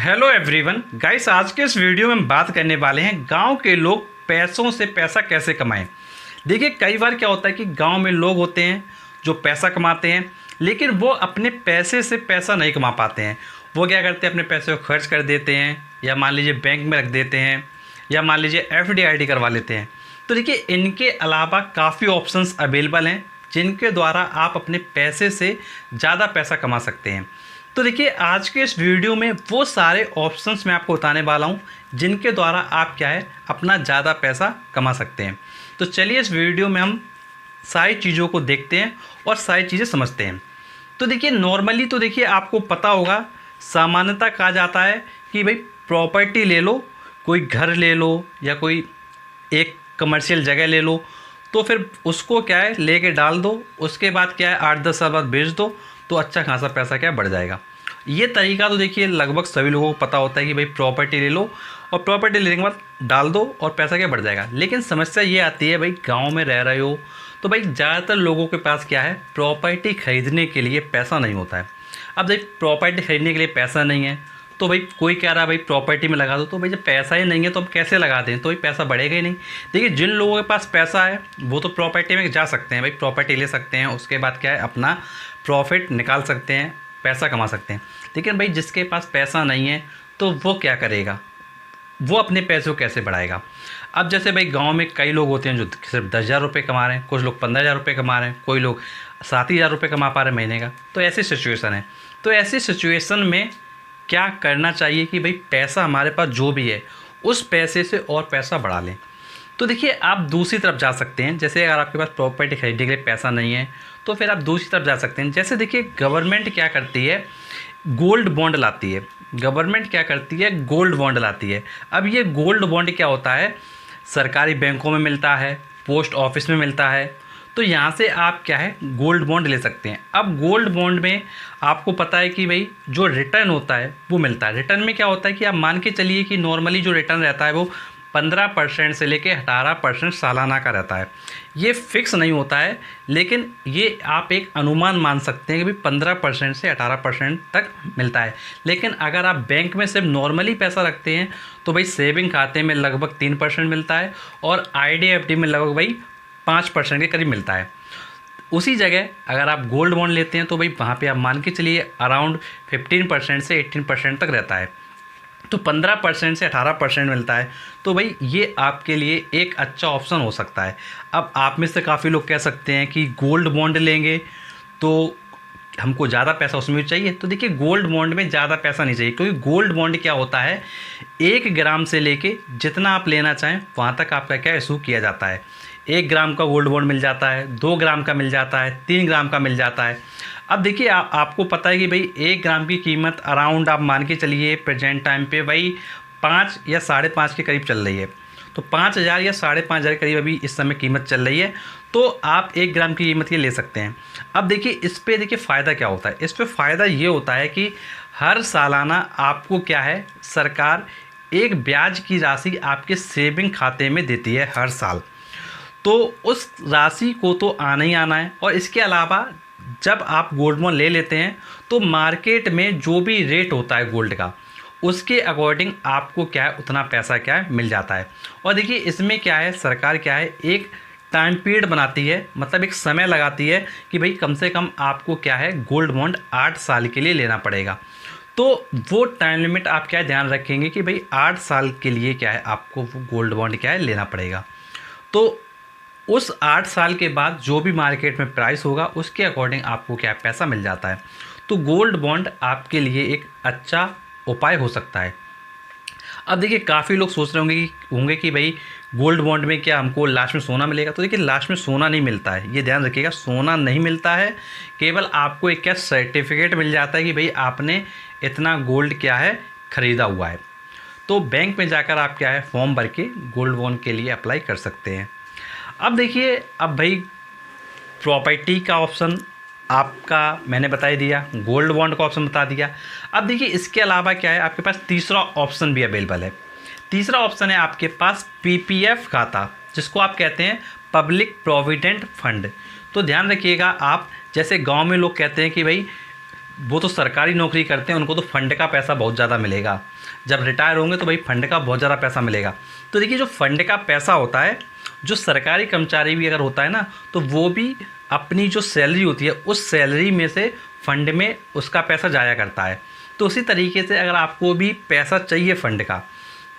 Hello everyone guys, आज के इस वीडियो में हम बात करने वाले हैं गांव के लोग पैसों से पैसा कैसे कमाएं। देखिए, कई बार क्या होता है कि गांव में लोग होते हैं जो पैसा कमाते हैं, लेकिन वो अपने पैसे से पैसा नहीं कमा पाते हैं। वो क्या करते हैं, अपने पैसे को खर्च कर देते हैं, या मान लीजिए बैंक में रख देते हैं, या मान लीजिए FD करवा लेते हैं। तो देखिए, इनके अलावा काफ़ी ऑप्शंस अवेलेबल हैं जिनके द्वारा आप अपने पैसे से ज़्यादा पैसा कमा सकते हैं। तो देखिए, आज के इस वीडियो में वो सारे ऑप्शंस मैं आपको बताने वाला हूँ जिनके द्वारा आप क्या है अपना ज़्यादा पैसा कमा सकते हैं। तो चलिए, इस वीडियो में हम सारी चीज़ों को देखते हैं और सारी चीज़ें समझते हैं। तो देखिए, नॉर्मली तो देखिए आपको पता होगा, सामान्यतः कहा जाता है कि भाई प्रॉपर्टी ले लो, कोई घर ले लो या कोई एक कमर्शियल जगह ले लो, तो फिर उसको क्या है लेके डाल दो, उसके बाद क्या है 8-10 साल बाद बेच दो, तो अच्छा खासा पैसा क्या बढ़ जाएगा। ये तरीका तो देखिए लगभग सभी लोगों को पता होता है कि भाई प्रॉपर्टी ले लो और प्रॉपर्टी लेने के बाद डाल दो और पैसा क्या बढ़ जाएगा। लेकिन समस्या ये आती है, भाई गांव में रह रहे हो तो भाई ज़्यादातर लोगों के पास क्या है, प्रॉपर्टी खरीदने के लिए पैसा नहीं होता है। अब देखिए, प्रॉपर्टी खरीदने के लिए पैसा नहीं है तो भाई कोई कह रहा है भाई प्रॉपर्टी में लगा दो, तो भाई जब पैसा ही नहीं है तो हम कैसे लगा दें, तो भाई पैसा बढ़ेगा ही नहीं। देखिए, जिन लोगों के पास पैसा है वो तो प्रॉपर्टी में जा सकते हैं, भाई प्रॉपर्टी ले सकते हैं, उसके बाद क्या है अपना प्रॉफिट निकाल सकते हैं, पैसा कमा सकते हैं। लेकिन भाई जिसके पास पैसा नहीं है तो वो क्या करेगा, वो अपने पैसे को कैसे बढ़ाएगा। अब जैसे भाई गांव में कई लोग होते हैं जो सिर्फ 10,000 रुपये कमा रहे हैं, कुछ लोग 15,000 रुपये कमा रहे हैं, कोई लोग 7,000 रुपये कमा पा रहे हैं महीने का। तो ऐसी सिचुएशन है। तो ऐसी सिचुएशन में क्या करना चाहिए कि भाई पैसा हमारे पास जो भी है उस पैसे से और पैसा बढ़ा लें। तो देखिए, आप दूसरी तरफ जा सकते हैं। जैसे अगर आपके पास प्रॉपर्टी खरीदने के लिए पैसा नहीं है तो फिर आप दूसरी तरफ जा सकते हैं। जैसे देखिए, गवर्नमेंट क्या करती है, गोल्ड बॉन्ड लाती है। गवर्नमेंट क्या करती है, गोल्ड बॉन्ड लाती है। अब ये गोल्ड बॉन्ड क्या होता है, सरकारी बैंकों में मिलता है, पोस्ट ऑफिस में मिलता है। तो यहाँ से आप क्या है गोल्ड बॉन्ड ले सकते हैं। अब गोल्ड बॉन्ड में आपको पता है कि भाई जो रिटर्न होता है वो मिलता है। रिटर्न में क्या होता है कि आप मान के चलिए कि नॉर्मली जो रिटर्न रहता है वो 15% से लेके 18% सालाना का रहता है। ये फिक्स नहीं होता है, लेकिन ये आप एक अनुमान मान सकते हैं कि भाई 15% से 18% तक मिलता है। लेकिन अगर आप बैंक में सिर्फ नॉर्मली पैसा रखते हैं तो भाई सेविंग खाते में लगभग 3% मिलता है और IDFD में लगभग भाई 5% के करीब मिलता है। उसी जगह अगर आप गोल्ड बॉन्ड लेते हैं तो भाई वहाँ पे आप मान के चलिए अराउंड 15% से 18% तक रहता है। तो 15% से 18% मिलता है। तो भाई ये आपके लिए एक अच्छा ऑप्शन हो सकता है। अब आप में से काफ़ी लोग कह सकते हैं कि गोल्ड बॉन्ड लेंगे तो हमको ज़्यादा पैसा उसमें भी चाहिए। तो देखिए, गोल्ड बॉन्ड में ज़्यादा पैसा नहीं चाहिए, क्योंकि गोल्ड बॉन्ड क्या होता है, 1 ग्राम से लेके जितना आप लेना चाहें वहाँ तक आपका क्या इशू किया जाता है। 1 ग्राम का गोल्ड बॉन्ड मिल जाता है, 2 ग्राम का मिल जाता है, 3 ग्राम का मिल जाता है। अब देखिए, आपको पता है कि भाई 1 ग्राम की कीमत अराउंड आप मान के चलिए प्रेजेंट टाइम पे भाई 5 या 5.5 के करीब चल रही है। तो 5,000 या 5,500 के करीब अभी इस समय कीमत चल रही है। तो आप 1 ग्राम की कीमत ये ले सकते हैं। अब देखिए, इस पे देखिए फ़ायदा क्या होता है। इस पे फ़ायदा ये होता है कि हर सालाना आपको क्या है, सरकार एक ब्याज की राशि आपके सेविंग खाते में देती है हर साल। तो उस राशि को तो आना ही आना है। और इसके अलावा जब आप गोल्ड बॉन्ड ले लेते हैं तो मार्केट में जो भी रेट होता है गोल्ड का, उसके अकॉर्डिंग आपको क्या है उतना पैसा क्या है मिल जाता है। और देखिए, इसमें क्या है, सरकार क्या है एक टाइम पीरियड बनाती है, मतलब एक समय लगाती है कि भाई कम से कम आपको क्या है गोल्ड बॉन्ड 8 साल के लिए लेना पड़ेगा। तो वो टाइम लिमिट आप क्या ध्यान रखेंगे कि भाई 8 साल के लिए क्या है आपको वो गोल्ड बॉन्ड क्या है लेना पड़ेगा। तो उस 8 साल के बाद जो भी मार्केट में प्राइस होगा उसके अकॉर्डिंग आपको क्या पैसा मिल जाता है। तो गोल्ड बॉन्ड आपके लिए एक अच्छा उपाय हो सकता है। अब देखिए, काफ़ी लोग सोच रहे होंगे कि भाई गोल्ड बॉन्ड में क्या हमको लास्ट में सोना मिलेगा। तो देखिए, लास्ट में सोना नहीं मिलता है, ये ध्यान रखिएगा, सोना नहीं मिलता है। केवल आपको एक क्या सर्टिफिकेट मिल जाता है कि भाई आपने इतना गोल्ड क्या है ख़रीदा हुआ है। तो बैंक में जाकर आप क्या है फॉर्म भर के गोल्ड बॉन्ड के लिए अप्लाई कर सकते हैं। अब देखिए, अब भाई प्रॉपर्टी का ऑप्शन आपका मैंने बता ही दिया, गोल्ड बॉन्ड का ऑप्शन बता दिया। अब देखिए, इसके अलावा क्या है आपके पास तीसरा ऑप्शन भी अवेलेबल है। तीसरा ऑप्शन है आपके पास PPF खाता, जिसको आप कहते हैं पब्लिक प्रोविडेंट फंड। तो ध्यान रखिएगा, आप जैसे गांव में लोग कहते हैं कि भाई वो तो सरकारी नौकरी करते हैं, उनको तो फंड का पैसा बहुत ज़्यादा मिलेगा। जब रिटायर होंगे तो भाई फंड का बहुत ज़्यादा पैसा मिलेगा। तो देखिए जो फंड का पैसा होता है, जो सरकारी कर्मचारी भी अगर होता है ना, तो वो भी अपनी जो सैलरी होती है उस सैलरी में से फंड में उसका पैसा जाया करता है। तो उसी तरीके से अगर आपको भी पैसा चाहिए फंड का,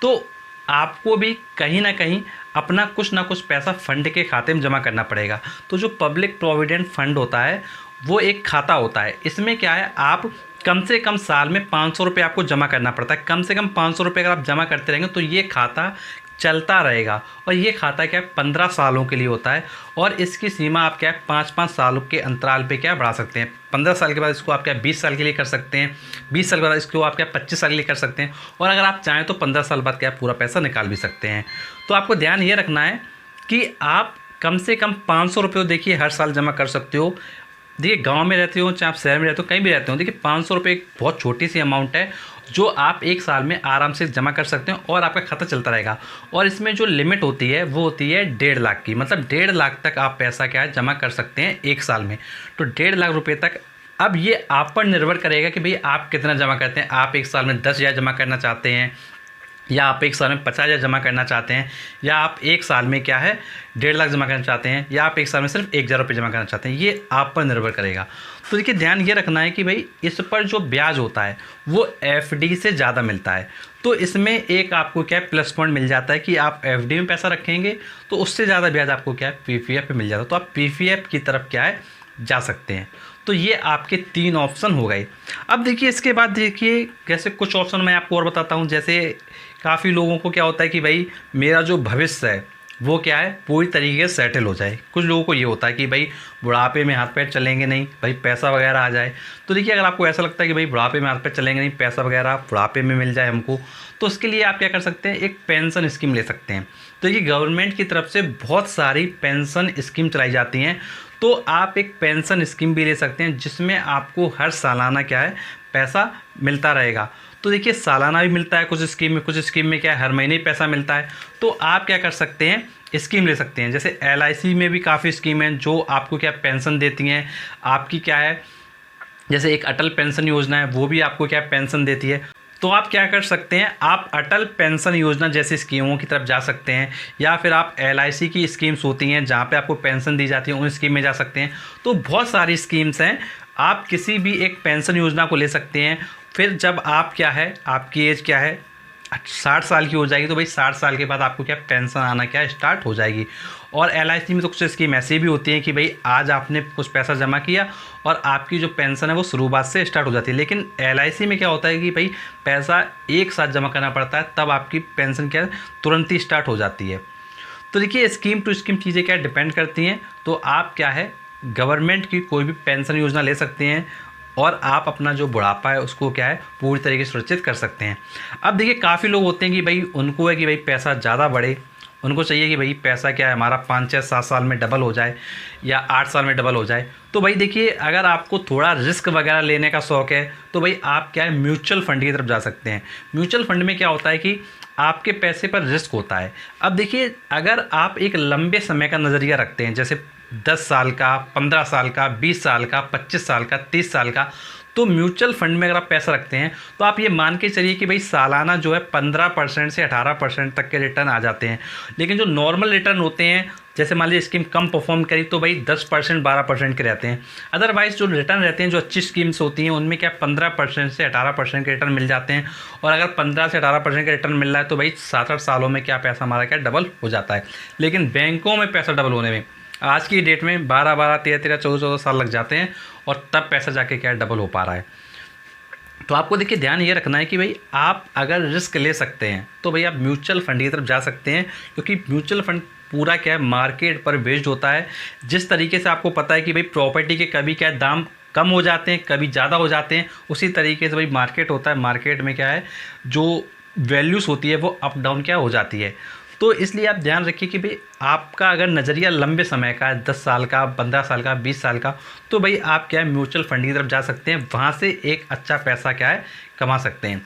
तो आपको भी कहीं ना कहीं अपना कुछ ना कुछ पैसा फंड के खाते में जमा करना पड़ेगा। तो जो पब्लिक प्रोविडेंट फंड होता है वो एक खाता होता है। इसमें क्या है, आप कम से कम साल में 500 रुपये आपको जमा करना पड़ता है। कम से कम 500 रुपये अगर आप जमा करते रहेंगे तो ये खाता चलता रहेगा। और ये खाता क्या है 15 सालों के लिए होता है। और इसकी सीमा आप क्या है 5-5 सालों के अंतराल पे क्या बढ़ा सकते हैं। 15 साल के बाद इसको आप क्या 20 साल के लिए कर सकते हैं, 20 साल के बाद इसको आप क्या 25 साल के लिए कर सकते हैं। और अगर आप चाहें तो 15 साल बाद क्या पूरा पैसा निकाल भी सकते हैं। तो आपको ध्यान ये रखना है कि आप कम से कम 500 रुपये देखिए हर साल जमा कर सकते हो। देखिए गांव में रहते हो चाहे आप शहर में रहते हो कहीं भी रहते हो, देखिए 500 रुपये एक बहुत छोटी सी अमाउंट है जो आप एक साल में आराम से जमा कर सकते हो और आपका खाता चलता रहेगा। और इसमें जो लिमिट होती है वो होती है 1.5 लाख की, मतलब 1.5 लाख तक आप पैसा क्या है जमा कर सकते हैं एक साल में। तो 1.5 लाख रुपये तक। अब ये आप पर निर्भर करेगा कि भाई आप कितना जमा करते हैं। आप एक साल में 10,000 जमा करना चाहते हैं, या आप एक साल में 50,000 जमा करना चाहते हैं, या आप एक साल में क्या है 1.5 लाख जमा करना चाहते हैं, या आप एक साल में सिर्फ 1,000 रुपये जमा करना चाहते हैं। ये आप पर निर्भर करेगा। तो देखिए ध्यान ये रखना है कि भाई इस पर जो ब्याज होता है वो एफडी से ज़्यादा मिलता है। तो इसमें एक आपको क्या है प्लस पॉइंट मिल जाता है कि आप एफडी में पैसा रखेंगे तो उससे ज़्यादा ब्याज आपको क्या है पीपीएफ पे मिल जाता है। तो आप पीपीएफ की तरफ क्या है जा सकते हैं। तो ये आपके 3 ऑप्शन हो गए। अब देखिए इसके बाद देखिए जैसे कुछ ऑप्शन मैं आपको और बताता हूँ। जैसे काफ़ी लोगों को क्या होता है कि भाई मेरा जो भविष्य है वो क्या है पूरी तरीके से सेटल हो जाए। कुछ लोगों को ये होता है कि भाई बुढ़ापे में हाथ पैर चलेंगे नहीं, भाई पैसा वगैरह आ जाए। तो देखिए अगर आपको ऐसा लगता है कि भाई बुढ़ापे में हाथ पैर चलेंगे नहीं, पैसा वगैरह बुढ़ापे में मिल जाए हमको, तो उसके लिए आप क्या कर सकते हैं, एक पेंशन स्कीम ले सकते हैं। तो ये गवर्नमेंट की तरफ से बहुत सारी पेंशन स्कीम चलाई जाती हैं। तो आप एक पेंशन स्कीम भी ले सकते हैं जिसमें आपको हर सालाना क्या है पैसा मिलता रहेगा। तो देखिए सालाना भी मिलता है कुछ स्कीम में, कुछ स्कीम में क्या है हर महीने ही पैसा मिलता है। तो आप क्या कर सकते हैं स्कीम ले सकते हैं। जैसे LIC में भी काफ़ी स्कीम हैं जो आपको क्या पेंशन देती हैं। आपकी क्या है जैसे एक अटल पेंशन योजना है वो भी आपको क्या पेंशन देती है। तो आप क्या कर सकते हैं, आप अटल पेंशन योजना जैसी स्कीमों की तरफ जा सकते हैं, या फिर आप LIC की स्कीम्स होती हैं जहाँ पे आपको पेंशन दी जाती है उन स्कीम में जा सकते हैं। तो बहुत सारी स्कीम्स हैं, आप किसी भी एक पेंशन योजना को ले सकते हैं। फिर जब आप क्या है आपकी एज क्या है 60 साल की हो जाएगी तो भाई 60 साल के बाद आपको क्या पेंशन आना क्या स्टार्ट हो जाएगी। और LIC में तो कुछ स्कीम ऐसी भी होती है कि भाई आज आपने कुछ पैसा जमा किया और आपकी जो पेंशन है वो शुरुआत से स्टार्ट हो जाती है। लेकिन LIC में क्या होता है कि भाई पैसा एक साथ जमा करना पड़ता है, तब आपकी पेंशन क्या तुरंत ही स्टार्ट हो जाती है। तो देखिए स्कीम टू स्कीम चीज़ें क्या डिपेंड करती हैं। तो आप क्या है गवर्नमेंट की कोई भी पेंशन योजना ले सकते हैं और आप अपना जो बुढ़ापा है उसको क्या है पूरी तरीके से सुरक्षित कर सकते हैं। अब देखिए काफ़ी लोग होते हैं कि भाई उनको है कि भाई पैसा ज़्यादा बढ़े, उनको चाहिए कि भाई पैसा क्या है हमारा 5-6-7 साल में डबल हो जाए या 8 साल में डबल हो जाए। तो भाई देखिए अगर आपको थोड़ा रिस्क वगैरह लेने का शौक़ है तो भाई आप क्या है म्यूचुअल फंड की तरफ जा सकते हैं। म्यूचुअल फंड में क्या होता है कि आपके पैसे पर रिस्क होता है। अब देखिए अगर आप एक लंबे समय का नज़रिया रखते हैं जैसे 10 साल का, 15 साल का, 20 साल का, 25 साल का, 30 साल का, तो म्यूचुअल फंड में अगर आप पैसा रखते हैं तो आप ये मान के चलिए कि भाई सालाना जो है 15% से 18% तक के रिटर्न आ जाते हैं। लेकिन जो नॉर्मल रिटर्न होते हैं जैसे मान लीजिए स्कीम कम परफॉर्म करी तो भाई 10% 12% के रहते हैं। अदरवाइज़ जो रिटर्न रहते हैं जो अच्छी स्कीम्स होती हैं उनमें क्या 15% से 18% के रिटर्न मिल जाते हैं। और अगर 15 से 18% का रिटर्न मिल रहा है तो भाई 7-8 सालों में क्या पैसा हमारा क्या डबल हो जाता है। लेकिन बैंकों में पैसा डबल होने में आज की डेट में 12-12, 13-13, 14-14 साल लग जाते हैं और तब पैसा जाके क्या डबल हो पा रहा है। तो आपको देखिए ध्यान ये रखना है कि भाई आप अगर रिस्क ले सकते हैं तो भाई आप म्यूचुअल फंड की तरफ जा सकते हैं, क्योंकि म्यूचुअल फंड पूरा क्या है मार्केट पर बेस्ड होता है। जिस तरीके से आपको पता है कि भाई प्रॉपर्टी के कभी क्या दाम कम हो जाते हैं कभी ज़्यादा हो जाते हैं, उसी तरीके से भाई मार्केट होता है। मार्केट में क्या है जो वैल्यूज़ होती है वो अप डाउन क्या हो जाती है। तो इसलिए आप ध्यान रखिए कि भाई आपका अगर नज़रिया लंबे समय का है 10 साल का, 15 साल का, 20 साल का, तो भाई आप क्या है म्यूचुअल फंड की तरफ जा सकते हैं। वहाँ से एक अच्छा पैसा क्या है कमा सकते हैं।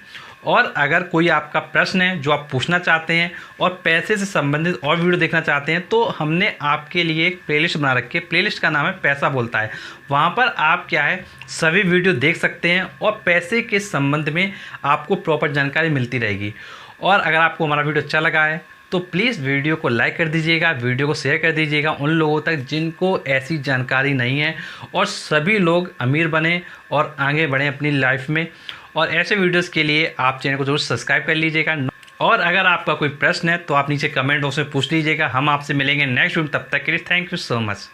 और अगर कोई आपका प्रश्न है जो आप पूछना चाहते हैं और पैसे से संबंधित और वीडियो देखना चाहते हैं तो हमने आपके लिए एक प्लेलिस्ट बना रखी है। प्लेलिस्ट का नाम है पैसा बोलता है। वहाँ पर आप क्या है सभी वीडियो देख सकते हैं और पैसे के संबंध में आपको प्रॉपर जानकारी मिलती रहेगी। और अगर आपको हमारा वीडियो अच्छा लगा है तो प्लीज़ वीडियो को लाइक कर दीजिएगा, वीडियो को शेयर कर दीजिएगा उन लोगों तक जिनको ऐसी जानकारी नहीं है, और सभी लोग अमीर बने और आगे बढ़ें अपनी लाइफ में। और ऐसे वीडियोस के लिए आप चैनल को जरूर सब्सक्राइब कर लीजिएगा। और अगर आपका कोई प्रश्न है तो आप नीचे कमेंट बॉक्स में पूछ लीजिएगा। हम आपसे मिलेंगे नेक्स्ट वीडियो, तब तक के लिए थैंक यू सो मच।